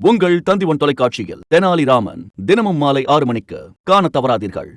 உங்கள் தந்திவன் தொலைக்காட்சியில் தெனாலிராமன் தினமும் மாலை 6 மணிக்கு காண தவறாதீர்கள்.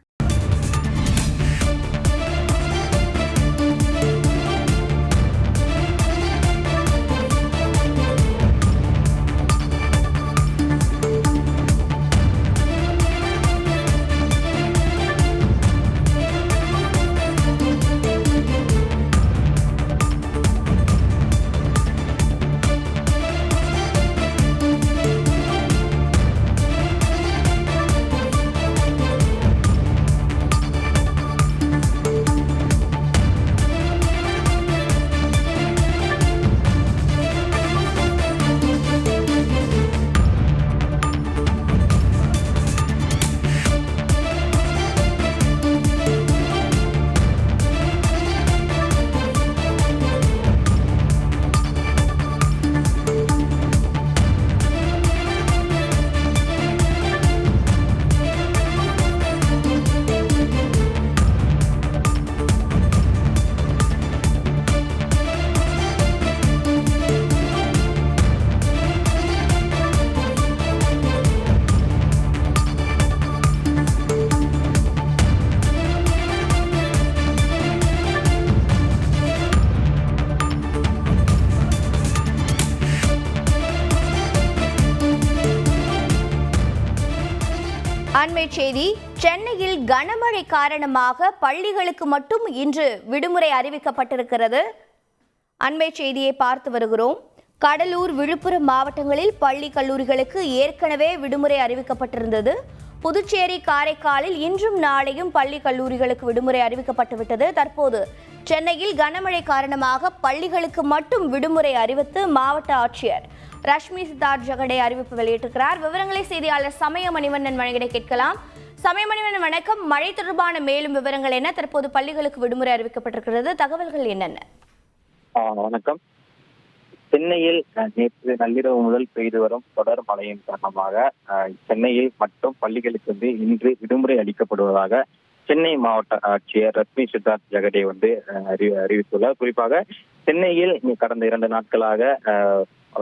அண்மை செய்தி. சென்னையில் கனமழை காரணமாக பள்ளிகளுக்கு மட்டும் இன்று விடுமுறை அறிவிக்கப்பட்டிருக்கிறது. அண்மை செய்தியை பார்த்து வருகிறோம். கடலூர், விழுப்புரம் மாவட்டங்களில் பள்ளி கல்லூரிகளுக்கு ஏற்கனவே விடுமுறை அறிவிக்கப்பட்டிருந்தது. புதுச்சேரி, காரைக்காலில் இன்றும் நாளையும் பள்ளி கல்லூரிகளுக்கு விடுமுறை அறிவிக்கப்பட்டுவிட்டது. தற்போது சென்னையில் கனமழை காரணமாக பள்ளிகளுக்கு மட்டும் விடுமுறை அறிவித்து மாவட்ட ஆட்சியர் ரஷ்மி சித்தார்த் ஜெகடே அறிவிப்பு வெளியிட்டிருக்கிறார். விவரங்களை செய்தியாளர் சமய மணிவண்ணன் வழங்கிட கேட்கலாம். சமய மணிவண்ணன், வணக்கம். மழை தொடர்பான மேலும் விவரங்கள் என்ன? தற்போது பள்ளிகளுக்கு விடுமுறை அறிவிக்கப்பட்டிருக்கிறது, தகவல்கள் என்னென்ன? வணக்கம். சென்னையில் நேற்று நள்ளிரவு முதல் பெய்து வரும் தொடர் மழையின் காரணமாக சென்னையில் மட்டும் பள்ளிகளுக்கு இன்று விடுமுறை அளிக்கப்படுவதாக சென்னை மாவட்ட ஆட்சியர் ரஷ்மி சித்தார்த் ஜெகடே அறிவித்துள்ளார். குறிப்பாக சென்னையில் கடந்த 2 நாட்களாக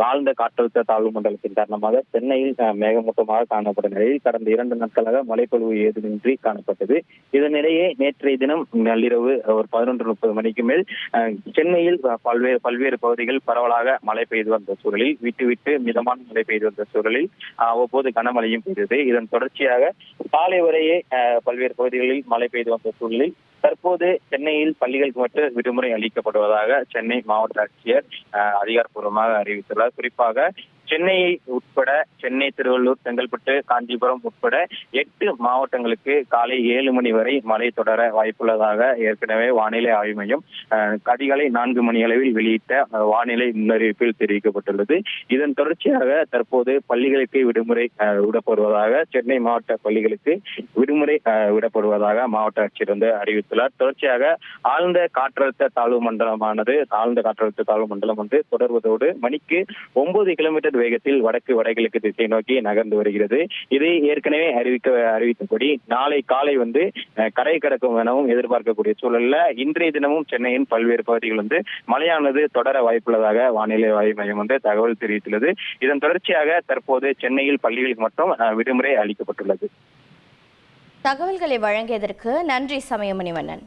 ஆழ்ந்த காற்றழுத்த தாழ்வு மண்டலத்தின் காரணமாக சென்னையில் மேகமூட்டமாக காணப்படும் நிலையில் கடந்த 2 நாட்களாக மழைப்பொழிவு ஏதுமின்றி காணப்பட்டது. இதனிடையே நேற்றைய தினம் நள்ளிரவு ஒரு 11:30 மணிக்கு மேல் சென்னையில் பல்வேறு பகுதிகள் பரவலாக மழை பெய்து வந்த சூழலில் விட்டு மிதமான மழை பெய்து வந்த சூழலில் அவ்வப்போது கனமழையும் பெய்தது. இதன் தொடர்ச்சியாக காலை வரையே பல்வேறு பகுதிகளில் மழை பெய்து வந்த சூழலில் தற்போது சென்னையில் பள்ளிகளுக்கு மட்டும் விடுமுறை அளிக்கப்படுவதாக சென்னை மாவட்ட ஆட்சியர் அதிகாரப்பூர்வமாக அறிவித்துள்ளார். குறிப்பாக சென்னையை உட்பட சென்னை, திருவள்ளூர், செங்கல்பட்டு, காஞ்சிபுரம் உட்பட 8 மாவட்டங்களுக்கு காலை 7 மணி வரை மழை தொடர வாய்ப்புள்ளதாக ஏற்கனவே வானிலை ஆய்வு மையம் அதிகாலை 4 மணி அளவில் வெளியிட்ட வானிலை முன்னறிவிப்பில் தெரிவிக்கப்பட்டுள்ளது. இதன் தொடர்ச்சியாக தற்போது பள்ளிகளுக்கு விடுமுறை விடப்படுவதாக சென்னை மாவட்ட பள்ளிகளுக்கு விடுமுறை விடப்படுவதாக மாவட்ட ஆட்சியர் அறிவித்துள்ளார். தொடர்ச்சியாக ஆழ்ந்த காற்றழுத்த தாழ்வு மண்டலம் தொடர்வதோடு மணிக்கு 9 கிலோமீட்டர் வேகத்தில் வடகிழக்கு திசை நோக்கி நகர்ந்து வருகிறது. இது ஏற்கனவே அறிவித்தபடி நாளை காலை கரை கடக்கும் எனவும் எதிர்பார்க்கக்கூடிய சூழல்ல இன்றைய தினமும் சென்னையின் பல்வேறு பகுதிகள் மழையானது தொடர வாய்ப்புள்ளதாக வானிலை ஆய்வு மையம் தகவல் தெரிவித்துள்ளது. இதன் தொடர்ச்சியாக தற்போது சென்னையில் பள்ளிகளுக்கு மட்டும் விடுமுறை அளிக்கப்பட்டுள்ளது. தகவல்களை வழங்கியதற்கு நன்றி சமய மணிவண்ணன்.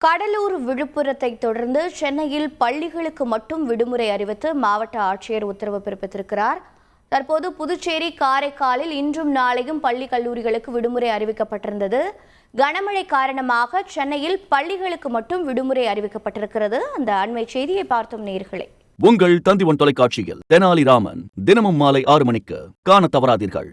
கடலூர் விழுப்புரத்தை தொடர்ந்து சென்னையில் பள்ளிகளுக்கு மட்டும் விடுமுறை அறிவித்து மாவட்ட ஆட்சியர் உத்தரவு பிறப்பித்திருக்கிறார். தற்போது புதுச்சேரி, காரைக்காலில் இன்றும் நாளையும் பள்ளி கல்லூரிகளுக்கு விடுமுறை அறிவிக்கப்பட்டிருந்தது. கனமழை காரணமாக சென்னையில் பள்ளிகளுக்கு மட்டும் விடுமுறை அறிவிக்கப்பட்டிருக்கிறது. அந்த அண்மை செய்தியை பார்த்தோம் நேயர்களே. உங்கள் தந்தி ஒன் தொலைக்காட்சியில் தெனாலிராமன் தினமும் மாலை 6 மணிக்கு காண தவறாதீர்கள்.